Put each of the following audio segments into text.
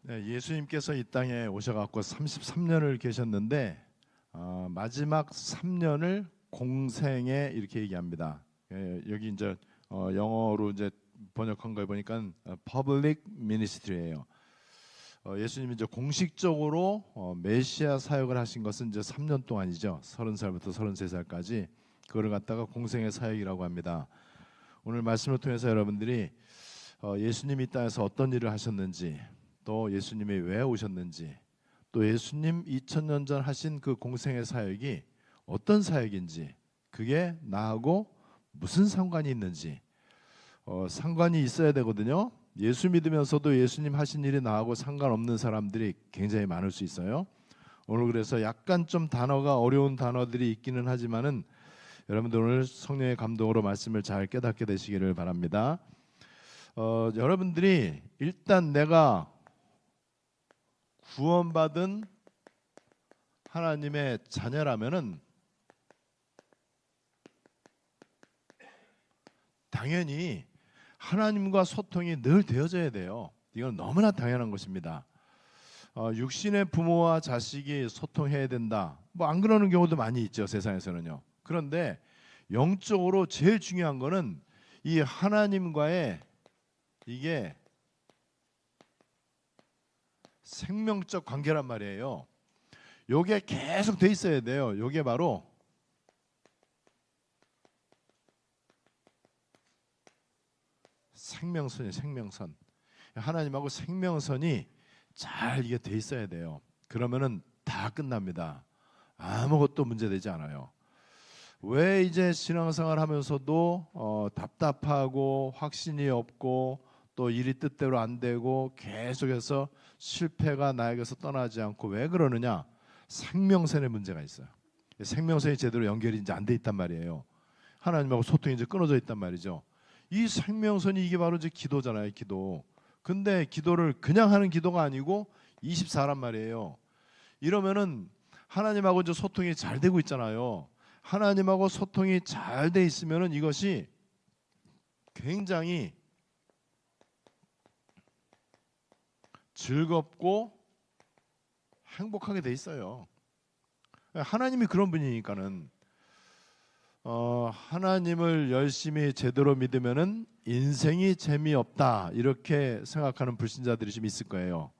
네, 예수님께서 이 땅에 오셔갖고 33년을 계셨는데 마지막 3년을 공생에 이렇게 얘기합니다. 여기 이제 영어로 이제 번역한 걸 보니까 public ministry예요. 예수님이 이제 공식적으로 메시아 사역을 하신 것은 이제 3년 동안이죠. 30살부터 33살까지 그거를 갖다가 공생의 사역이라고 합니다. 오늘 말씀을 통해서 여러분들이 예수님이 이 땅에서 어떤 일을 하셨는지, 또 예수님이 왜 오셨는지, 또 예수님 2000년 전 하신 그 공생의 사역이 어떤 사역인지, 그게 나하고 무슨 상관이 있는지, 상관이 있어야 되거든요. 예수 믿으면서도 예수님 하신 일이 나하고 상관없는 사람들이 굉장히 많을 수 있어요. 오늘 그래서 약간 좀 단어가 어려운 단어들이 있기는 하지만은 여러분들 오늘 성령의 감동으로 말씀을 잘 깨닫게 되시기를 바랍니다. 여러분들이 일단 내가 구원받은 하나님의 자녀라면은 당연히 하나님과 소통이 늘 되어져야 돼요. 이건 너무나 당연한 것입니다. 육신의 부모와 자식이 소통해야 된다. 뭐 안 그러는 경우도 많이 있죠, 세상에서는요. 그런데 영적으로 제일 중요한 거는 이 하나님과의 이게 생명적 관계란 말이에요. 요게 계속 돼 있어야 돼요. 요게 바로 생명선이에요. 생명선. 하나님하고 생명선이 잘 이게 돼 있어야 돼요. 그러면은 다 끝납니다. 아무것도 문제되지 않아요. 왜 이제 신앙생활 하면서도 답답하고 확신이 없고 또 일이 뜻대로 안 되고 계속해서 실패가 나에게서 떠나지 않고 왜 그러느냐? 생명선에 문제가 있어요. 생명선이 제대로 연결이 이제 안 돼 있단 말이에요. 하나님하고 소통이 이제 끊어져 있단 말이죠. 이 생명선이 이게 바로 이제 기도잖아요, 기도. 근데 기도를 그냥 하는 기도가 아니고 24란 말이에요. 이러면은 하나님하고 이제 소통이 잘 되고 있잖아요. 하나님하고 소통이 잘 돼 있으면은 이것이 굉장히 즐겁고 행복하게 돼 있어요. 하나님이 그런 분이니까는 하나님을 열심히 제대로 믿으면은 인생이 재미없다 이렇게 생각하는 불신자들이 좀 있을 거예요.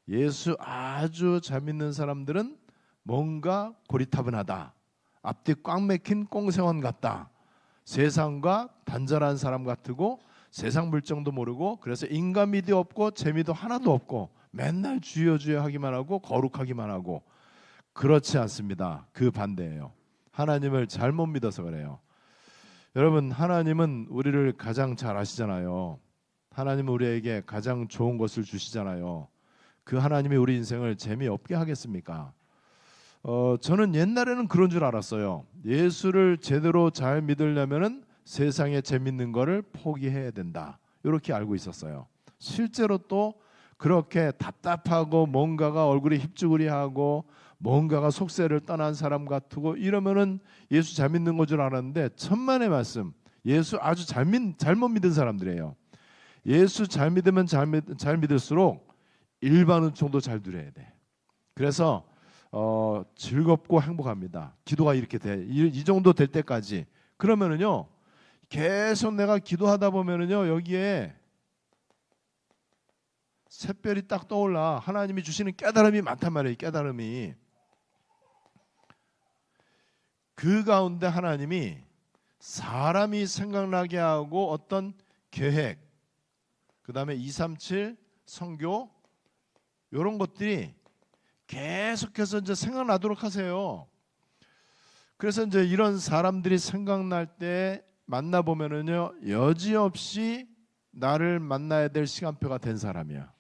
예수 아주 잘 믿는 사람들은 뭔가 고리타분하다. 앞뒤 꽉 막힌 꽁생원 같다. 세상과 단절한 사람 같고 세상 물정도 모르고 그래서 인간미도 없고 재미도 하나도 없고 맨날 주여 주여 하기만 하고 거룩하기만 하고 그렇지 않습니다. 그 반대예요. 하나님을 잘못 믿어서 그래요. 여러분 하나님은 우리를 가장 잘 아시잖아요. 하나님은 우리에게 가장 좋은 것을 주시잖아요. 그 하나님이 우리 인생을 재미없게 하겠습니까? 저는 옛날에는 그런 줄 알았어요. 예수를 제대로 잘 믿으려면은 세상에 재밌는 거를 포기해야 된다. 이렇게 알고 있었어요. 실제로 또 그렇게 답답하고 뭔가가 얼굴이 힙쭈그리하고 뭔가가 속세를 떠난 사람 같고 이러면은 예수 잘 믿는 거 줄 알았는데 천만의 말씀. 예수 아주 잘못 믿은 사람들이에요. 예수 잘 믿으면 잘 믿을수록 일반 은총도 잘 누려야 돼. 그래서 즐겁고 행복합니다. 기도가 이렇게 돼. 이 정도 될 때까지. 그러면은요. 계속 내가 기도하다 보면은요. 여기에 샛별이 딱 떠올라. 하나님이 주시는 깨달음이 많단 말이에요. 깨달음이. 그 가운데 하나님이 사람이 생각나게 하고 어떤 계획, 그 다음에 237 선교 이런 것들이 계속해서 이제 생각나도록 하세요. 그래서 이제 이런 사람들이 생각날 때 만나보면은요 여지없이 나를 만나야 될 시간표가 된 사람이야.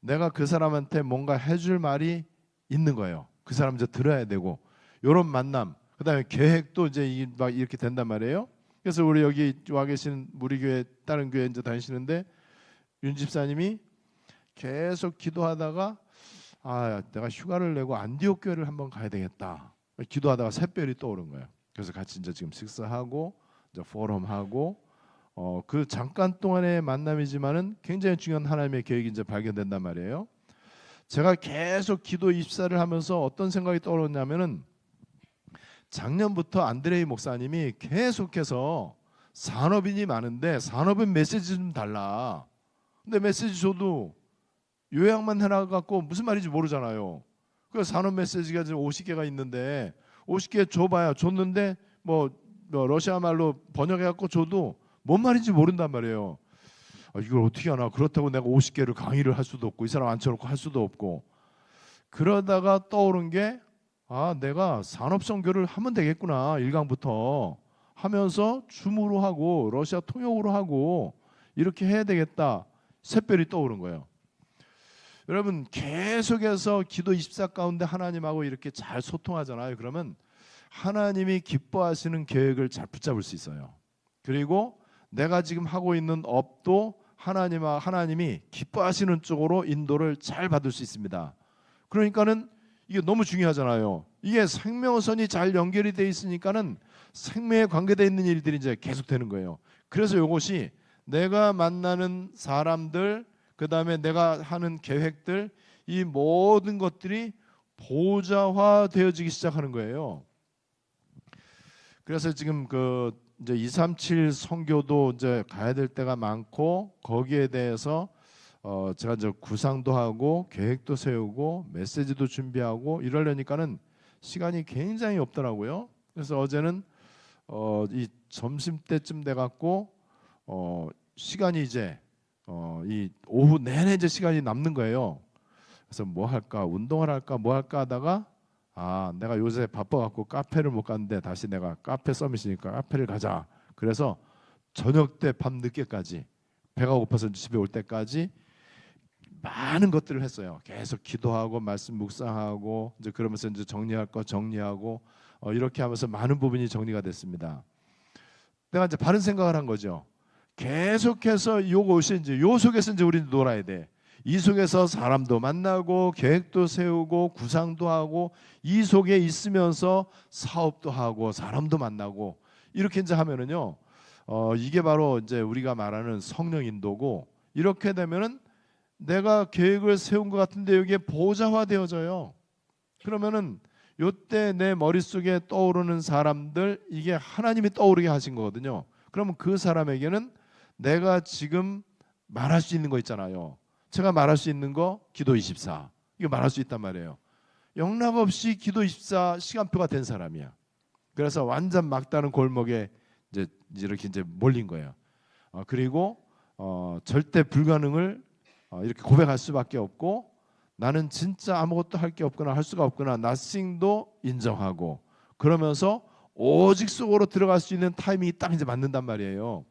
내가 그 사람한테 뭔가 해줄 말이 있는 거예요. 그 사람 이제 들어야 되고 이런 만남. 그다음에 계획도 이제 막 이렇게 된단 말이에요. 그래서 우리 여기 와 계신 우리 교회 다른 교회 이제 다니시는데 윤 집사님이 계속 기도하다가 내가 휴가를 내고 안디옥 교회를 한번 가야 되겠다. 기도하다가 샛별이 떠오른 거예요. 그래서 같이 이제 지금 식사하고 이제 포럼하고 그 잠깐 동안의 만남이지만은 굉장히 중요한 하나님의 계획이 이제 발견된단 말이에요. 제가 계속 기도 24를 하면서 어떤 생각이 떠올랐냐면은 작년부터 안드레이 목사님이 계속해서 산업인이 많은데 산업인 메시지 좀 달라. 근데 메시지 줘도 요약만 해놔갖고 무슨 말인지 모르잖아요. 그 산업 메시지가 지금 50개가 있는데 50개 줘봐야 줬는데 뭐 러시아 말로 번역해갖고 줘도 뭔 말인지 모른단 말이에요. 이걸 어떻게 하나. 그렇다고 내가 50개를 강의를 할 수도 없고 이 사람 앉혀놓고 할 수도 없고. 그러다가 떠오른 게 내가 산업선교를 하면 되겠구나. 1강부터 하면서 줌으로 하고 러시아 통역으로 하고 이렇게 해야 되겠다. 샛별이 떠오른 거예요. 여러분 계속해서 기도 24 가운데 하나님하고 이렇게 잘 소통하잖아요. 그러면 하나님이 기뻐하시는 계획을 잘 붙잡을 수 있어요. 그리고 내가 지금 하고 있는 업도 하나님이 기뻐하시는 쪽으로 인도를 잘 받을 수 있습니다. 그러니까는 이게 너무 중요하잖아요. 이게 생명선이 잘 연결이 돼 있으니까는 생명에 관계되어 있는 일들이 이제 계속 되는 거예요. 그래서 이것이 내가 만나는 사람들, 그 다음에 내가 하는 계획들, 이 모든 것들이 보좌화 되어지기 시작하는 거예요. 그래서 지금 이제 237 선교도 이제 가야 될 때가 많고 거기에 대해서 제가 이제 구상도 하고 계획도 세우고 메시지도 준비하고 이러려니까는 시간이 굉장히 없더라고요. 그래서 어제는 이 점심 때쯤 돼 갖고 시간이 이제 이 오후 내내 이제 시간이 남는 거예요. 그래서 뭐 할까, 운동을 할까, 뭐 할까 하다가 내가 요새 바빠갖고 카페를 못 갔는데 다시 내가 카페 서밋이니까 카페를 가자. 그래서 저녁 때 밤 늦게까지 배가 고파서 집에 올 때까지 많은 것들을 했어요. 계속 기도하고 말씀 묵상하고 이제 그러면서 이제 정리할 거 정리하고 이렇게 하면서 많은 부분이 정리가 됐습니다. 내가 이제 바른 생각을 한 거죠. 계속해서 요것이 이제 요 속에서 이제 우리는 놀아야 돼. 이 속에서 사람도 만나고 계획도 세우고 구상도 하고 이 속에 있으면서 사업도 하고 사람도 만나고 이렇게 이제 하면은요. 이게 바로 이제 우리가 말하는 성령 인도고 이렇게 되면은 내가 계획을 세운 것 같은데 여기에 보좌화 되어져요. 그러면은 요때 내 머릿속에 떠오르는 사람들 이게 하나님이 떠오르게 하신 거거든요. 그러면 그 사람에게는 내가 지금 말할 수 있는 거 있잖아요. 제가 말할 수 있는 거 기도 24 이거 말할 수 있단 말이에요. 영락 없이 기도 24 시간표가 된 사람이야. 그래서 완전 막다른 골목에 이제 이렇게 이제 몰린 거예요. 그리고 절대 불가능을 이렇게 고백할 수밖에 없고 나는 진짜 아무것도 할 게 없거나 할 수가 없거나 nothing도 인정하고 그러면서 오직 속으로 들어갈 수 있는 타이밍이 딱 이제 맞는단 말이에요.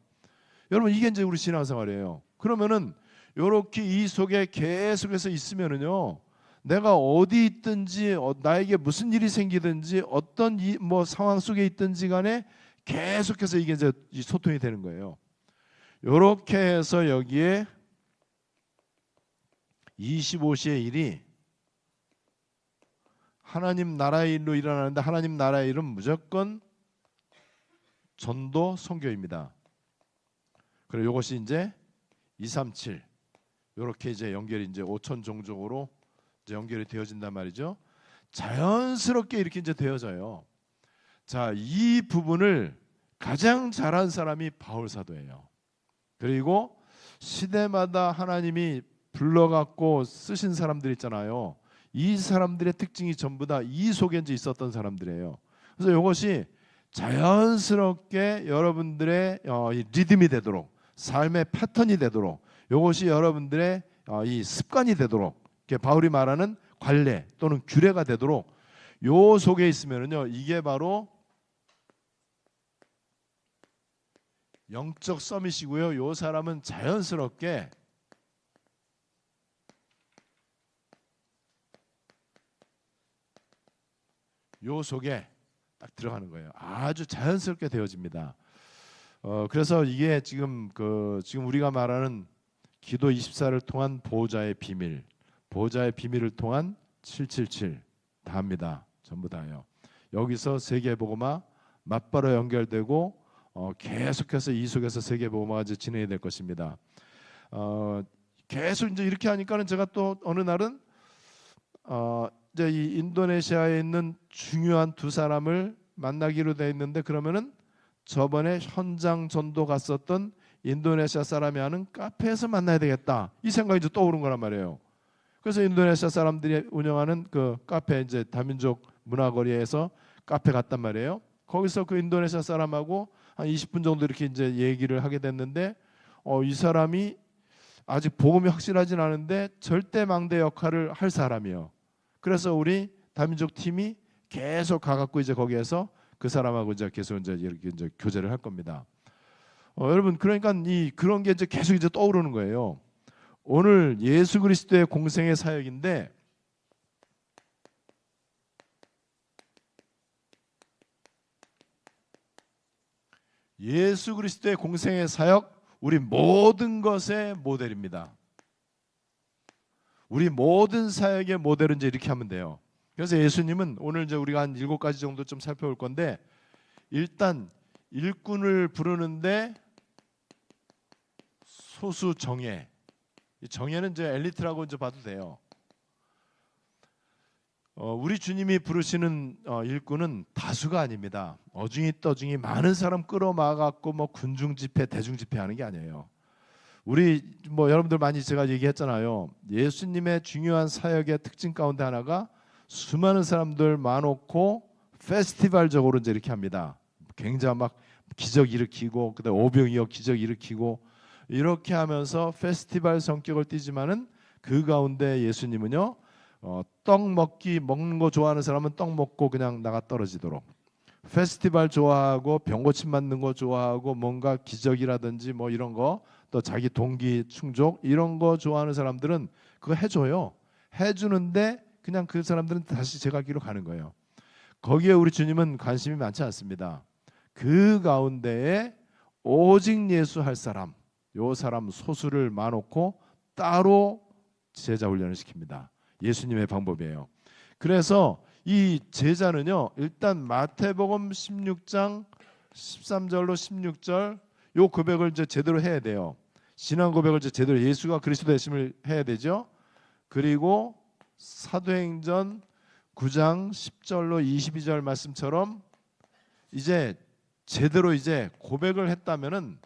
여러분 이게 이제 우리 신앙생활이에요. 그러면은 이렇게 이 속에 계속해서 있으면은요, 내가 어디 있든지 나에게 무슨 일이 생기든지 어떤 뭐 상황 속에 있든지 간에 계속해서 이게 이제 소통이 되는 거예요. 이렇게 해서 여기에 25시의 일이 하나님 나라의 일로 일어나는데 하나님 나라의 일은 무조건 전도 선교입니다. 그리고 이것이 이제 237 이렇게 이제 연결이 이제 5천 종족으로 이제 연결이 되어진단 말이죠. 자연스럽게 이렇게 이제 되어져요. 자, 이 부분을 가장 잘한 사람이 바울 사도예요. 그리고 시대마다 하나님이 불러갖고 쓰신 사람들 있잖아요. 이 사람들의 특징이 전부 다 이 속에 이제 있었던 사람들이에요. 그래서 이것이 자연스럽게 여러분들의 이 리듬이 되도록 삶의 패턴이 되도록 이것이 여러분들의 이 습관이 되도록 바울이 말하는 관례 또는 규례가 되도록 요 속에 있으면은요 이게 바로 영적 서밋이고요. 요 사람은 자연스럽게 요 속에 딱 들어가는 거예요. 아주 자연스럽게 되어집니다. 그래서 이게 지금 우리가 말하는 기도 24를 통한 보호자의 비밀, 보호자의 비밀을 통한 777 다합니다. 전부 다예요. 여기서 세계복음화 맞바로 연결되고 계속해서 이 속에서 세계복음화가 이제 진행이 될 것입니다. 계속 이제 이렇게 하니까는 제가 또 어느 날은 이제 이 인도네시아에 있는 중요한 두 사람을 만나기로 돼 있는데, 그러면은 저번에 현장 전도 갔었던 인도네시아 사람이 하는 카페에서 만나야 되겠다, 이 생각이 이제 떠오른 거란 말이에요. 그래서 인도네시아 사람들이 운영하는 그 카페, 이제 다민족 문화거리에서 카페 갔단 말이에요. 거기서 그 인도네시아 사람하고 한 20분 정도 이렇게 이제 얘기를 하게 됐는데, 이 사람이 아직 복음이 확실하진 않은데 절대 망대 역할을 할 사람이에요. 그래서 우리 다민족 팀이 계속 가갖고 이제 거기에서 그 사람하고 이제 계속 이제 이렇게 이제 교제를 할 겁니다. 여러분, 그러니까 그런 게 이제 계속 이제 떠오르는 거예요. 오늘 예수 그리스도의 공생의 사역인데, 예수 그리스도의 공생의 사역, 우리 모든 것의 모델입니다. 우리 모든 사역의 모델은 이제 이렇게 하면 돼요. 그래서 예수님은 오늘 이제 우리가 한 7가지 정도 좀 살펴볼 건데, 일단 일꾼을 부르는데 소수 정예. 이 정예는 이제 엘리트라고 이제 봐도 돼요. 우리 주님이 부르시는 일꾼은 다수가 아닙니다. 어중이 떠중이 많은 사람 끌어막아갖고 뭐 군중 집회, 대중 집회 하는 게 아니에요. 우리 뭐 여러분들 많이 제가 얘기했잖아요. 예수님의 중요한 사역의 특징 가운데 하나가 수많은 사람들 많고 페스티벌적으로 이제 이렇게 합니다. 굉장히 막 기적 일으키고, 그다음 오병이어 기적 일으키고, 이렇게 하면서 페스티벌 성격을 띠지만은 그 가운데 예수님은요, 먹는 거 좋아하는 사람은 떡 먹고 그냥 나가 떨어지도록, 페스티벌 좋아하고 병고침 맞는 거 좋아하고 뭔가 기적이라든지 뭐 이런 거, 또 자기 동기 충족 이런 거 좋아하는 사람들은 그거 해줘요. 해주는데 그냥 그 사람들은 다시 제갈길로 가는 거예요. 거기에 우리 주님은 관심이 많지 않습니다. 그 가운데에 오직 예수할 사람, 요 사람 소수를 마놓고 따로 제자 훈련을 시킵니다. 예수님의 방법이에요. 그래서 이 제자는요, 일단 마태복음 16장 13절로 16절 요 고백을 이제 제대로 해야 돼요. 신앙 고백을 이제 제대로, 예수가 그리스도 되심을 해야 되죠. 그리고 사도행전 9장 10절로 22절 말씀처럼 이제 제대로 이제 고백을 했다면은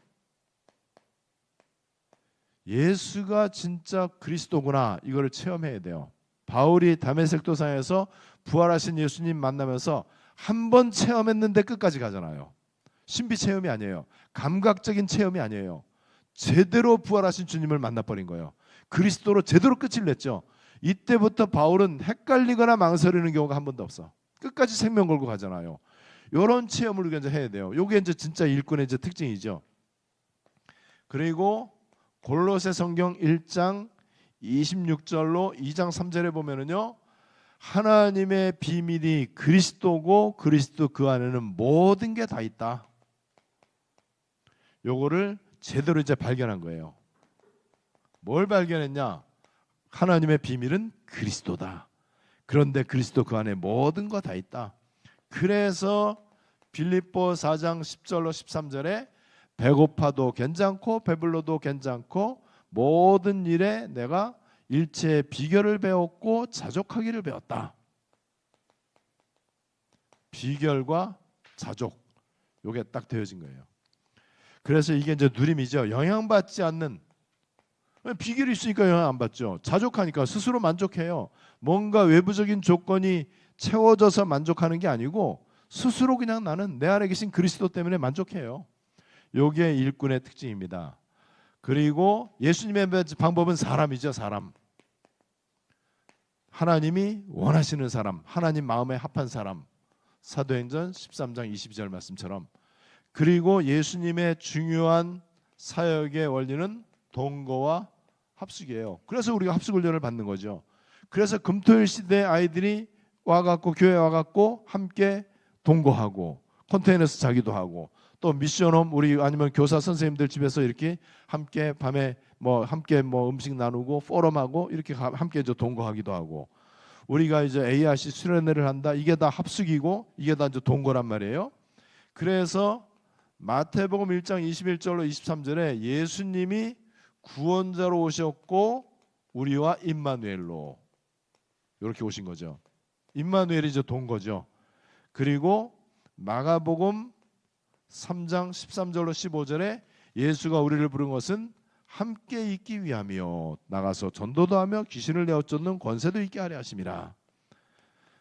예수가 진짜 그리스도구나, 이거를 체험해야 돼요. 바울이 다메섹 도상에서 부활하신 예수님 만나면서 한 번 체험했는데 끝까지 가잖아요. 신비 체험이 아니에요. 감각적인 체험이 아니에요. 제대로 부활하신 주님을 만나버린 거예요. 그리스도로 제대로 끝을 냈죠. 이때부터 바울은 헷갈리거나 망설이는 경우가 한 번도 없어. 끝까지 생명 걸고 가잖아요. 이런 체험을 우리가 이제 해야 돼요. 이게 이제 진짜 일꾼의 이제 특징이죠. 그리고 골로새 성경 1장 26절로 2장 3절에 보면은요, 하나님의 비밀이 그리스도고 그리스도 그 안에는 모든 게 다 있다. 요거를 제대로 이제 발견한 거예요. 뭘 발견했냐? 하나님의 비밀은 그리스도다. 그런데 그리스도 그 안에 모든 거 다 있다. 그래서 빌립보 4장 10절로 13절에 배고파도 괜찮고 배불러도 괜찮고 모든 일에 내가 일체의 비결을 배웠고 자족하기를 배웠다. 비결과 자족, 요게 딱 되어진 거예요. 그래서 이게 이제 누림이죠. 영향받지 않는, 비결이 있으니까 영향 안 받죠. 자족하니까 스스로 만족해요. 뭔가 외부적인 조건이 채워져서 만족하는 게 아니고 스스로 그냥 나는 내 안에 계신 그리스도 때문에 만족해요. 요게 일꾼의 특징입니다. 그리고 예수님의 방법은 사람이죠. 사람. 하나님이 원하시는 사람, 하나님 마음에 합한 사람. 사도행전 13장 22절 말씀처럼. 그리고 예수님의 중요한 사역의 원리는 동거와 합숙이에요. 그래서 우리가 합숙 훈련을 받는 거죠. 그래서 금토일 시대 아이들이 와갖고 교회 와갖고 함께 동거하고 컨테이너에서 자기도 하고, 또 미션홈 우리 아니면 교사 선생님들 집에서 이렇게 함께 밤에 함께 음식 나누고 포럼하고 이렇게 함께 이제 동거하기도 하고, 우리가 이제 ARC 수련회를 한다, 이게 다 합숙이고 이게 다 이제 동거란 말이에요. 그래서 마태복음 1장 21절로 23절에 예수님이 구원자로 오셨고 우리와 임마누엘로, 이렇게 오신 거죠. 임마누엘이 이제 돈 거죠. 그리고 마가복음 3장 13절로 15절에 예수가 우리를 부른 것은 함께 있기 위함이요 나가서 전도도 하며 귀신을 내어 쫓는 권세도 있게 하려 하심이라.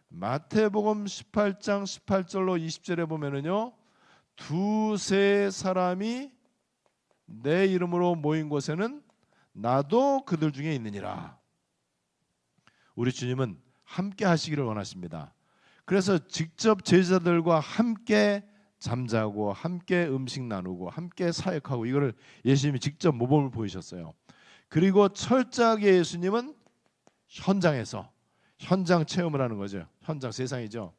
마태복음 18장 18절로 20절에 보면은요, 두세 사람이 내 이름으로 모인 곳에는 나도 그들 중에 있느니라. 우리 주님은 함께 하시기를 원하십니다. 그래서 직접 제자들과 함께 잠자고 함께 음식 나누고 함께 사역하고 이거를 예수님이 직접 모범을 보이셨어요. 그리고 철저하게 예수님은 현장에서 현장 체험을 하는 거죠. 현장 세상이죠.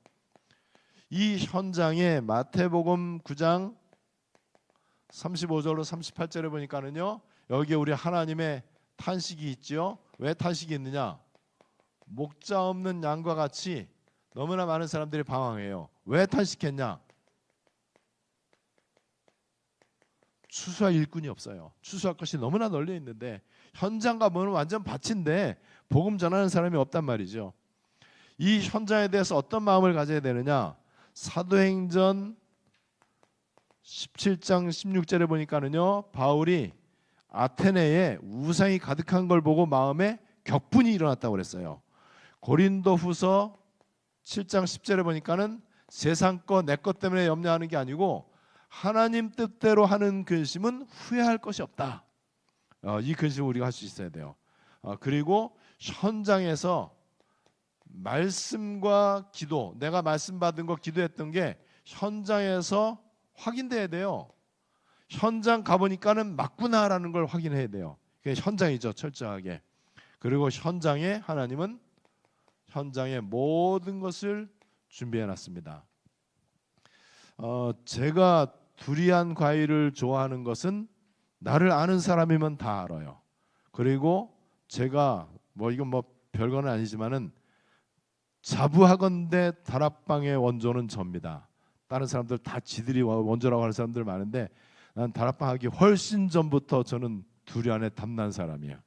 이 현장에 마태복음 9장 35절로 38절에 보니까는요, 여기에 우리 하나님의 탄식이 있죠. 왜 탄식이 있느냐? 목자 없는 양과 같이 너무나 많은 사람들이 방황해요. 왜 탄식했냐? 추수할 일꾼이 없어요. 추수할 것이 너무나 널려 있는데 현장 가면 완전 밭인데 복음 전하는 사람이 없단 말이죠. 이 현장에 대해서 어떤 마음을 가져야 되느냐? 사도행전 17장 16절에 보니까는요, 바울이 아테네에 우상이 가득한 걸 보고 마음에 격분이 일어났다고 그랬어요. 고린도후서 7장 10절에 보니까는 세상 것 내 것 때문에 염려하는 게 아니고 하나님 뜻대로 하는 근심은 후회할 것이 없다. 이 근심을 우리가 할 수 있어야 돼요. 그리고 현장에서 말씀과 기도, 내가 말씀 받은 거 기도했던 게 현장에서 확인돼야 돼요. 현장 가보니까는 맞구나라는 걸 확인해야 돼요. 그게 현장이죠, 철저하게. 그리고 현장에 하나님은 현장의 모든 것을 준비해놨습니다. 제가 두리안 과일을 좋아하는 것은 나를 아는 사람이면 다 알아요. 그리고 제가 이건 별거는 아니지만은 자부하건대 다락방의 원조는 접니다. 다른 사람들 다 지들이 원조라고 하는 사람들 많은데 난 다락방 하기 훨씬 전부터 저는 두리안에 탐난 사람이에요.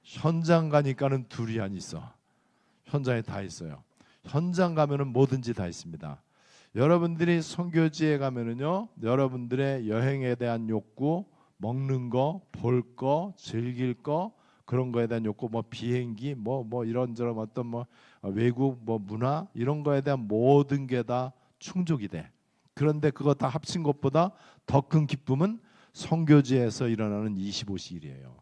현장 가니까는 두리안이 있어. 현장에 다 있어요. 현장 가면은 뭐든지 다 있습니다. 여러분들이 선교지에 가면은요, 여러분들의 여행에 대한 욕구, 먹는 거, 볼 거, 즐길 거, 그런 거에 대한 욕구, 비행기, 이런저런 어떤 외국 문화 이런 거에 대한 모든 게 다 충족이 돼. 그런데 그거 다 합친 것보다 더 큰 기쁨은 선교지에서 일어나는 25시일이에요.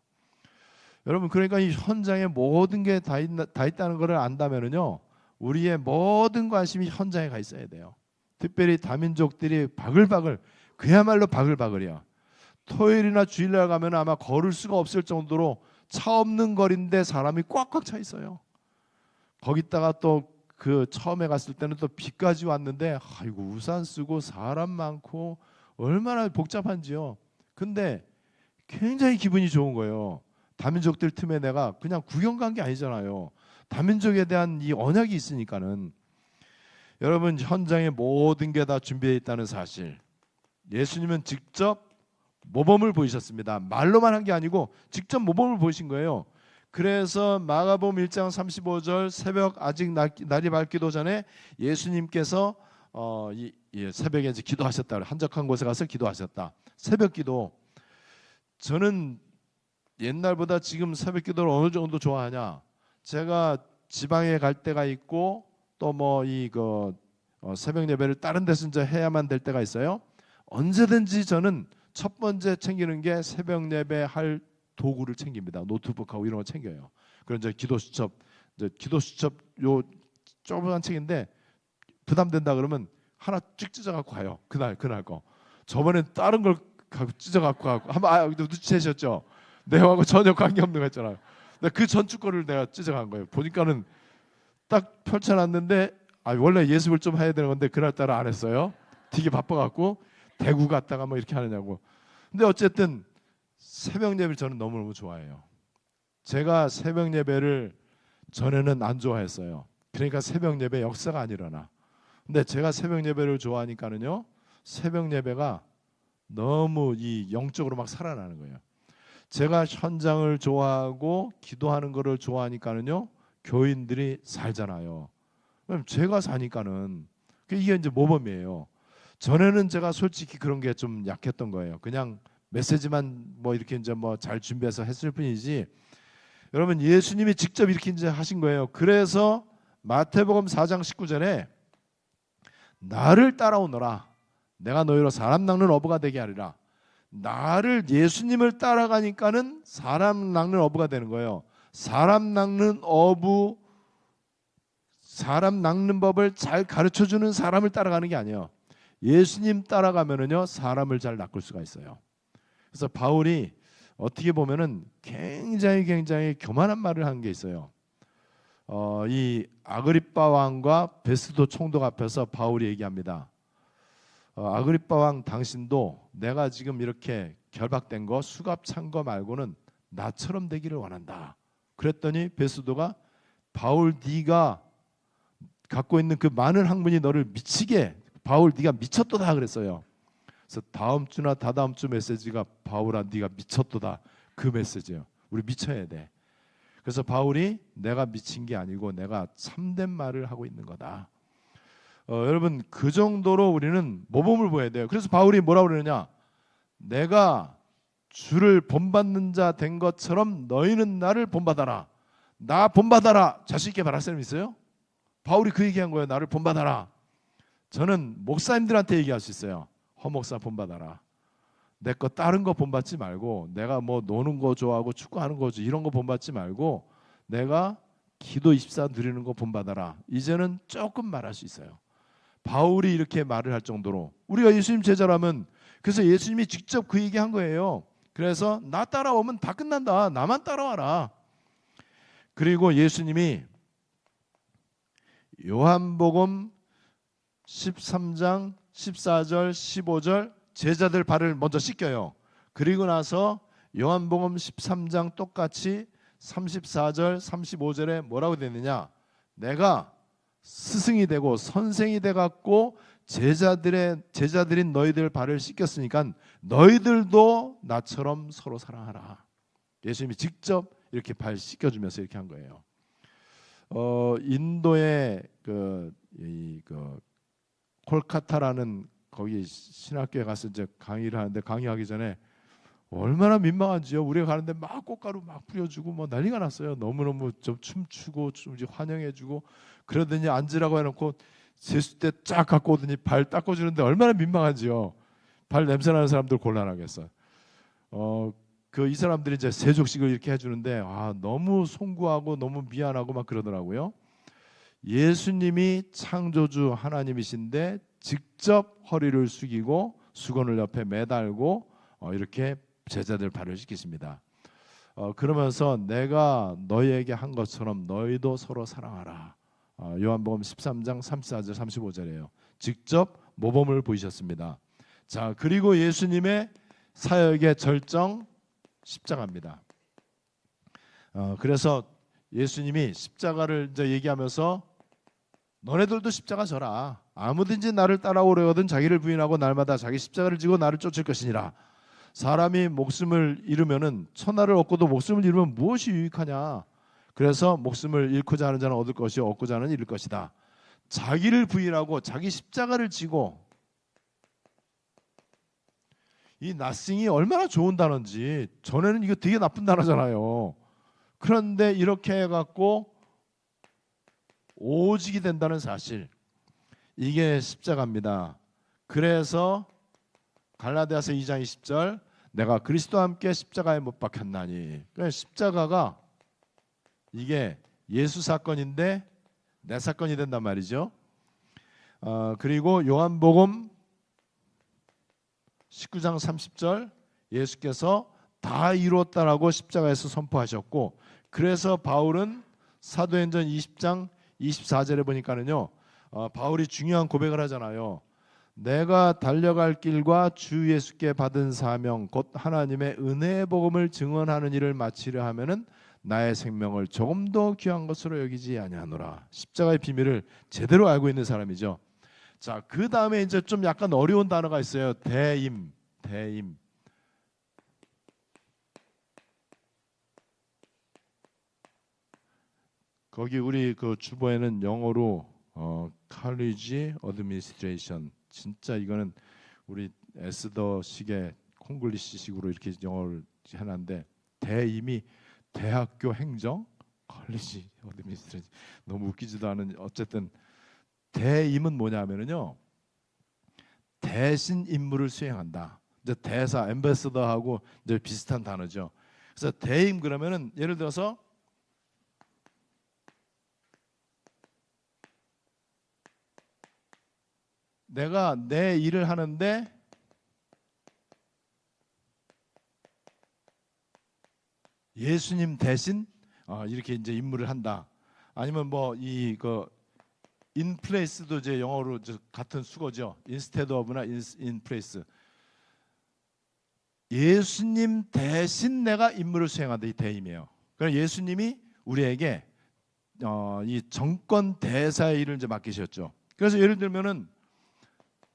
여러분, 그러니까 이 현장에 모든 게 다 있다는 것을 안다면은요, 우리의 모든 관심이 현장에 가 있어야 돼요. 특별히 다민족들이 바글바글, 그야말로 바글바글이야. 토요일이나 주일날 가면 아마 걸을 수가 없을 정도로 차 없는 거리인데 사람이 꽉꽉 차 있어요. 거기다가 또 그 처음에 갔을 때는 또 비까지 왔는데 아이고 우산 쓰고 사람 많고 얼마나 복잡한지요. 근데 굉장히 기분이 좋은 거예요. 다민족들 틈에 내가 그냥 구경 간 게 아니잖아요. 다민족에 대한 이 언약이 있으니까는. 여러분, 현장에 모든 게 다 준비되어 있다는 사실, 예수님은 직접 모범을 보이셨습니다. 말로만 한 게 아니고 직접 모범을 보이신 거예요. 그래서 마가복음 1장 35절 새벽 아직 날이 밝기도 전에 예수님께서 새벽에 이제 기도하셨다. 한적한 곳에 가서 기도하셨다. 새벽 기도. 저는 옛날보다 지금 새벽 기도를 어느 정도 좋아하냐? 제가 지방에 갈 때가 있고 또 새벽 예배를 다른 데서 이제 해야만 될 때가 있어요. 언제든지 저는 첫 번째 챙기는 게 새벽 예배 할 도구를 챙깁니다. 노트북하고 이런 거 챙겨요. 그런 이제 기도 수첩 요 조그만 책인데 부담된다 그러면 하나 쭉 찢어 갖고 가요. 그날 거. 저번엔 다른 걸 찢어 갖고 가고 한번 눈치채셨죠? 내하고 전혀 관계없는 거 있잖아요. 그 전주 거를 내가 찢어간 거예요. 보니까는 딱 펼쳐놨는데 원래 예습을 좀 해야 되는 건데 그날따라 안 했어요. 되게 바빠갖고 대구 갔다가 이렇게 하느냐고. 근데 어쨌든 새벽 예배를 저는 너무너무 좋아해요. 제가 새벽 예배를 전에는 안 좋아했어요. 그러니까 새벽 예배 역사가 안 일어나. 근데 제가 새벽 예배를 좋아하니까는요, 새벽 예배가 너무 이 영적으로 막 살아나는 거예요. 제가 현장을 좋아하고 기도하는 거를 좋아하니까는요, 교인들이 살잖아요. 그럼 제가 사니까는 이게 이제 모범이에요. 전에는 제가 솔직히 그런 게 좀 약했던 거예요. 그냥 메시지만 뭐 이렇게 이제 뭐 잘 준비해서 했을 뿐이지. 여러분, 예수님이 직접 이렇게 이제 하신 거예요. 그래서 마태복음 4장 19절에 나를 따라오너라. 내가 너희로 사람 낚는 어부가 되게 하리라. 나를, 예수님을 따라가니까는 사람 낚는 어부가 되는 거예요. 사람 낚는 어부, 사람 낚는 법을 잘 가르쳐주는 사람을 따라가는 게 아니에요. 예수님 따라가면은요, 사람을 잘 낚을 수가 있어요. 그래서 바울이 어떻게 보면은 굉장히 교만한 말을 한 게 있어요. 이 아그리빠 왕과 베스도 총독 앞에서 바울이 얘기합니다. 아그리빠 왕, 당신도 내가 지금 이렇게 결박된 거, 수갑 찬 거 말고는 나처럼 되기를 원한다. 그랬더니 베스도가 바울, 네가 갖고 있는 그 많은 학문이 너를 미치게, 바울 네가 미쳤도다 그랬어요. 그래서 다음 주나 다다음 주 메시지가 바울아 네가 미쳤도다, 그 메시지예요. 우리 미쳐야 돼. 그래서 바울이 내가 미친 게 아니고 내가 참된 말을 하고 있는 거다. 여러분, 그 정도로 우리는 모범을 보여야 돼요. 그래서 바울이 뭐라고 그러느냐, 내가 주를 본받는 자 된 것처럼 너희는 나를 본받아라. 나 본받아라. 자신 있게 말할 사람 있어요? 바울이 그 얘기한 거예요. 나를 본받아라. 저는 목사님들한테 얘기할 수 있어요. 허목사 본받아라. 내 거 다른 거 본받지 말고, 내가 뭐 노는 거 좋아하고 축구하는 거 이런 거 본받지 말고 내가 기도 24 누리는 거 본받아라. 이제는 조금 말할 수 있어요. 바울이 이렇게 말을 할 정도로 우리가 예수님 제자라면, 그래서 예수님이 직접 그 얘기한 거예요. 그래서 나 따라오면 다 끝난다. 나만 따라와라. 그리고 예수님이 요한복음 13장 14절 15절 제자들 발을 먼저 씻겨요. 그리고 나서 요한복음 13장 똑같이 34절 35절에 뭐라고 되느냐, 내가 스승이 되고 선생이 돼 갖고 제자들인 너희들 발을 씻겼으니까 너희들도 나처럼 서로 사랑하라. 예수님이 직접 이렇게 발 씻겨주면서 이렇게 한 거예요. 인도의 콜카타라는 거기 신학교에 가서 이제 강의를 하는데, 강의하기 전에 얼마나 민망한지요. 우리가 가는데 막 꽃가루 막 뿌려주고 뭐 난리가 났어요. 너무너무 좀 춤추고 좀 환영해주고, 그러더니 앉으라고 해놓고 세숫대 쫙 갖고 오더니 발 닦아주는데 얼마나 민망한지요. 발 냄새나는 사람들 곤란하겠어. 이 사람들이 이제 세족식을 이렇게 해주는데 너무 송구하고 너무 미안하고 막 그러더라고요. 예수님이 창조주 하나님이신데 직접 허리를 숙이고 수건을 옆에 매달고 이렇게 제자들 발을 씻기십니다. 그러면서 내가 너희에게 한 것처럼 너희도 서로 사랑하라. 요한복음 13장 34절 35절이에요. 직접 모범을 보이셨습니다. 자, 그리고 예수님의 사역의 절정, 십자가입니다. 그래서 예수님이 십자가를 이제 얘기하면서 너네들도 십자가 져라. 아무든지 나를 따라오려거든 자기를 부인하고 날마다 자기 십자가를 지고 나를 쫓을 것이니라. 사람이 목숨을 잃으면은 천하를 얻고도 목숨을 잃으면 무엇이 유익하냐. 그래서 목숨을 잃고자 하는 자는 얻을 것이요 얻고자 하는 잃을 것이다. 자기를 부인하고 자기 십자가를 지고, 이 nothing이 얼마나 좋은 단어인지. 전에는 이거 되게 나쁜 단어잖아요. 그런데 이렇게 해갖고 오직이 된다는 사실, 이게 십자가입니다. 그래서 갈라디아서 2장 20절 내가 그리스도와 함께 십자가에 못 박혔나니, 그러니까 십자가가 이게 예수 사건인데 내 사건이 된단 말이죠. 그리고 요한복음 19장 30절 예수께서 다 이루었다라고 십자가에서 선포하셨고, 그래서 바울은 사도행전 20장 24절에 보니까는요, 바울이 중요한 고백을 하잖아요. 내가 달려갈 길과 주 예수께 받은 사명 곧 하나님의 은혜의 복음을 증언하는 일을 마치려 하면은 나의 생명을 조금도 귀한 것으로 여기지 아니하노라. 십자가의 비밀을 제대로 알고 있는 사람이죠. 자, 그 다음에 이제 좀 약간 어려운 단어가 있어요. 대임. 거기 우리 그 주보에는 영어로 college administration, 진짜 이거는 우리 에스더식의 콩글리시식으로 이렇게 영어를 해놨는데 대임이 대학교 행정 college administration, 너무 웃기지도 않은, 어쨌든 대임은 뭐냐면은요, 대신 임무를 수행한다. 이제 대사, 엠베서더하고 이제 비슷한 단어죠. 그래서 대임 그러면은 예를 들어서 내가 내 일을 하는데 예수님 대신 이렇게 이제 임무를 한다. 아니면 뭐 이 그 in place도 이제 영어로 같은 수거죠. instead of나 in place. 예수님 대신 내가 임무를 수행한다. 이 대임이에요. 그러니까 예수님이 우리에게 이 정권 대사의 일을 이제 맡기셨죠. 그래서 예를 들면은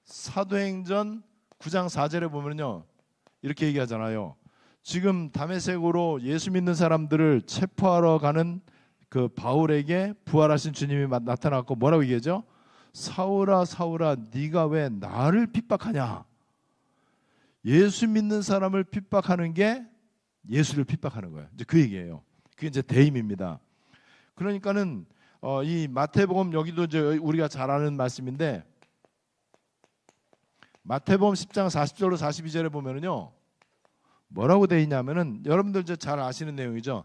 사도행전 9장 4절에 보면요, 이렇게 얘기하잖아요. 지금 다메섹으로 예수 믿는 사람들을 체포하러 가는 그 바울에게 부활하신 주님이 나타났고 뭐라고 얘기하죠? 사울아 사울아 네가 왜 나를 핍박하냐? 예수 믿는 사람을 핍박하는 게 예수를 핍박하는 거예요. 이제 그 얘기예요. 그게 이제 대임입니다. 그러니까는 이 마태복음, 여기도 이제 우리가 잘 아는 말씀인데 마태복음 10장 40절로 42절에 보면은요, 뭐라고 돼 있냐면은 여러분들 이제 잘 아시는 내용이죠.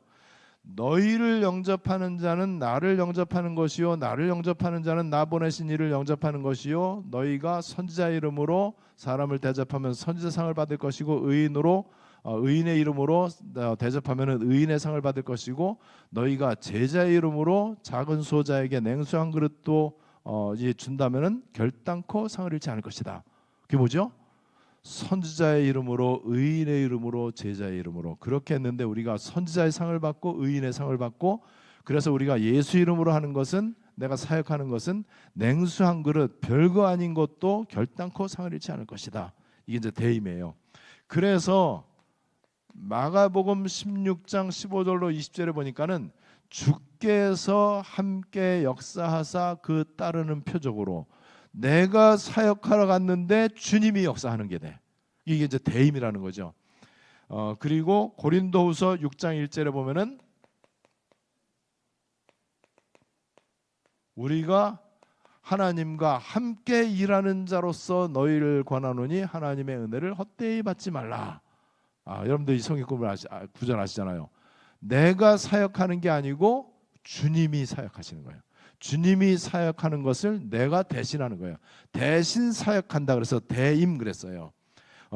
너희를 영접하는 자는 나를 영접하는 것이요, 나를 영접하는 자는 나 보내신 이를 영접하는 것이요, 너희가 선지자 이름으로 사람을 대접하면 선지자상을 받을 것이고 의인의 이름으로 대접하면 의인의 상을 받을 것이고, 너희가 제자의 이름으로 작은 소자에게 냉수 한 그릇도 준다면은 결단코 상을 잃지 않을 것이다. 그게 뭐죠? 선지자의 이름으로, 의인의 이름으로, 제자의 이름으로. 그렇게 했는데 우리가 선지자의 상을 받고 의인의 상을 받고, 그래서 우리가 예수 이름으로 하는 것은, 내가 사역하는 것은 냉수 한 그릇 별거 아닌 것도 결단코 상을 잃지 않을 것이다. 이게 이제 대임이에요. 그래서 마가복음 16장 15절로 20절에 보니까는 주께서 함께 역사하사 그 따르는 표적으로 내가 사역하러 갔는데 주님이 역사하는 게 돼. 이게 이제 대임이라는 거죠. 그리고 고린도후서 6장 1절에 보면은 우리가 하나님과 함께 일하는 자로서 너희를 권하노니 하나님의 은혜를 헛되이 받지 말라. 여러분들 이 성경구절 구절 아시잖아요. 내가 사역하는 게 아니고 주님이 사역하시는 거예요. 주님이 사역하는 것을 내가 대신하는 거예요. 대신 사역한다 그래서 대임 그랬어요.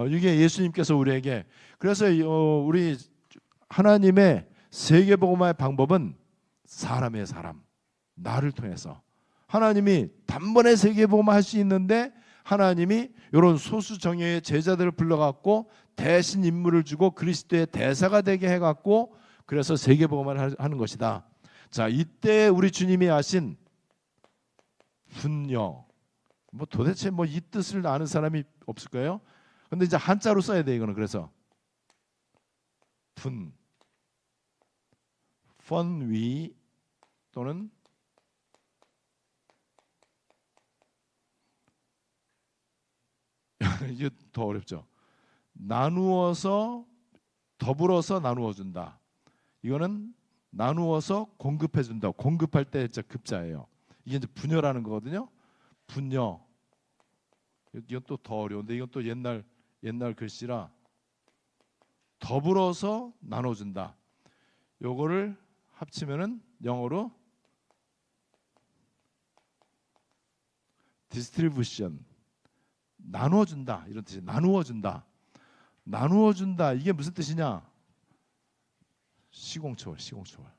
이게 예수님께서 우리에게, 그래서 우리 하나님의 세계복음화의 방법은 사람의 사람, 나를 통해서 하나님이 단번에 세계복음화 할 수 있는데 하나님이 이런 소수 정예의 제자들을 불러갖고 대신 임무를 주고 그리스도의 대사가 되게 해갖고 그래서 세계복음화를 하는 것이다. 자, 이때 우리 주님이 하신 분녀, 뭐 도대체 뭐 이 뜻을 아는 사람이 없을 거예요. 근데 이제 한자로 써야 돼 이거는. 그래서 펀위 또는 이게 더 어렵죠. 나누어서, 더불어서 나누어 준다. 이거는 나누어서 공급해 준다. 공급할 때 진짜 급자예요. 이게 이제 분여라는 거거든요. 분여. 이건 또 더 어려운데 이건 또 옛날 글씨라 더불어서 나눠 준다. 요거를 합치면은 영어로 distribution, 나누어 준다 이런 뜻이. 나누어 준다. 나누어 준다. 이게 무슨 뜻이냐? 시공초월, 시공초월.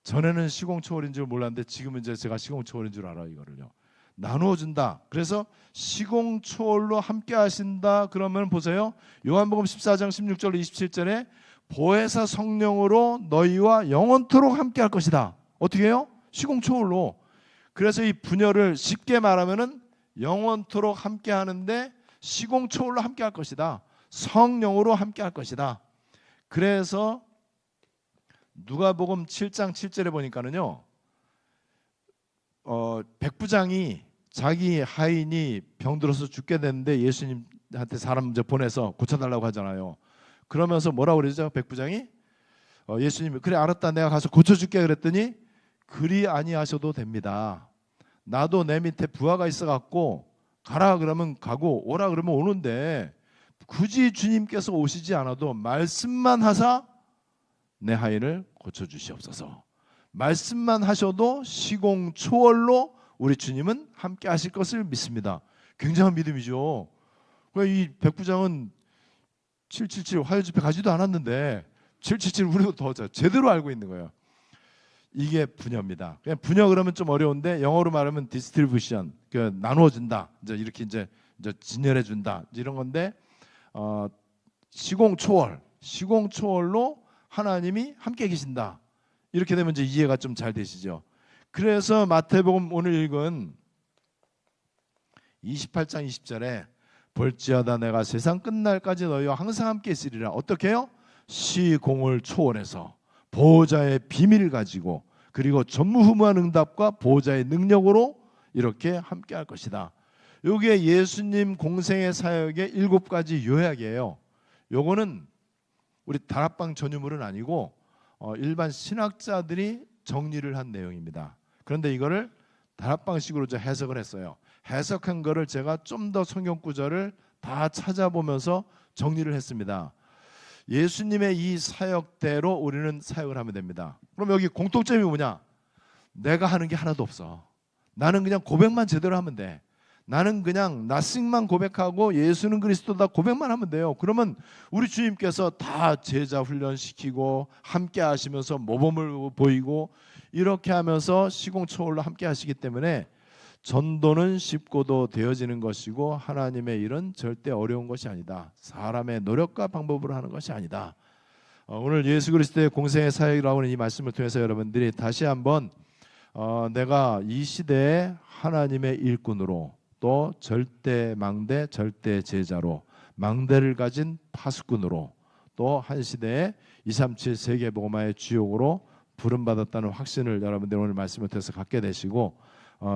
전에는 시공초월인 줄 몰랐는데 지금은 이제 제가 시공초월인 줄 알아요. 이거를요. 나누어 준다. 그래서 시공초월로 함께 하신다. 그러면 보세요. 요한복음 14장 16절 27절에 보혜사 성령으로 너희와 영원토록 함께 할 것이다. 어떻게 해요? 시공초월로. 그래서 이 분열을 쉽게 말하면은 영원토록 함께 하는데 시공초월로 함께 할 것이다. 성령으로 함께 할 것이다. 그래서 누가복음 7장 7절에 보니까는요, 백부장이 자기 하인이 병들어서 죽게 됐는데 예수님한테 사람 이제 보내서 고쳐달라고 하잖아요. 그러면서 뭐라고 그러죠? 백부장이 예수님이 그래 알았다, 내가 가서 고쳐줄게 그랬더니 그리 아니하셔도 됩니다. 나도 내 밑에 부하가 있어갖고 가라 그러면 가고 오라 그러면 오는데 굳이 주님께서 오시지 않아도 말씀만 하사 내 하인을 고쳐주시옵소서. 말씀만 하셔도 시공초월로 우리 주님은 함께 하실 것을 믿습니다. 굉장한 믿음이죠. 이 백부장은 777 화요집회 가지도 않았는데 777 우리도 더 제대로 알고 있는 거예요. 이게 분여입니다. 그냥 분여 그러면 좀 어려운데 영어로 말하면 디스트리뷰션, 나누어준다. 이제 이렇게 이제 진열해준다 이런 건데 시공초월로 하나님이 함께 계신다. 이렇게 되면 이제 이해가 좀 잘 되시죠. 그래서 마태복음 오늘 읽은 28장 20절에 볼지어다 내가 세상 끝날까지 너희와 항상 함께 있으리라. 어떻게 해요? 시공을 초월해서 보호자의 비밀을 가지고 그리고 전무후무한 응답과 보호자의 능력으로 이렇게 함께 할 것이다. 이게 예수님 공생의 사역의 7가지 요약이에요. 요거는 우리 다락방 전유물은 아니고 일반 신학자들이 정리를 한 내용입니다. 그런데 이거를 다락방식으로 해석을 했어요. 해석한 거를 제가 좀 더 성경 구절을 다 찾아보면서 정리를 했습니다. 예수님의 이 사역대로 우리는 사역을 하면 됩니다. 그럼 여기 공통점이 뭐냐? 내가 하는 게 하나도 없어. 나는 그냥 고백만 제대로 하면 돼. 나는 그냥 나싱만 고백하고 예수는 그리스도다 고백만 하면 돼요. 그러면 우리 주님께서 다 제자 훈련시키고 함께 하시면서 모범을 보이고 이렇게 하면서 시공초월로 함께 하시기 때문에 전도는 쉽고도 되어지는 것이고 하나님의 일은 절대 어려운 것이 아니다. 사람의 노력과 방법으로 하는 것이 아니다. 오늘 예수 그리스도의 공생의 사역이라고 하는 이 말씀을 통해서 여러분들이 다시 한번 내가 이 시대에 하나님의 일꾼으로 또 절대 망대 절대 제자로 망대를 가진 파수꾼으로 또 한 시대에 237 세계복음화의 주역으로 부름받았다는 확신을 여러분들 오늘 말씀을 통해서 갖게 되시고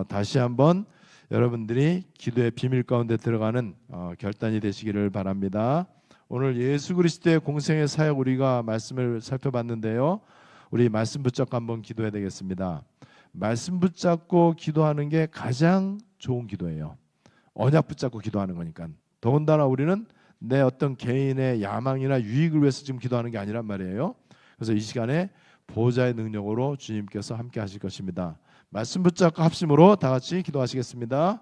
다시 한번 여러분들이 기도의 비밀 가운데 들어가는 결단이 되시기를 바랍니다. 오늘 예수 그리스도의 공생의 사역 우리가 말씀을 살펴봤는데요. 우리 말씀 붙잡고 한번 기도해야 되겠습니다. 말씀 붙잡고 기도하는 게 가장 좋은 기도예요. 언약 붙잡고 기도하는 거니까. 더군다나 우리는 내 어떤 개인의 야망이나 유익을 위해서 지금 기도하는 게 아니란 말이에요. 그래서 이 시간에 보호자의 능력으로 주님께서 함께 하실 것입니다. 말씀 붙잡고 합심으로 다 같이 기도하시겠습니다.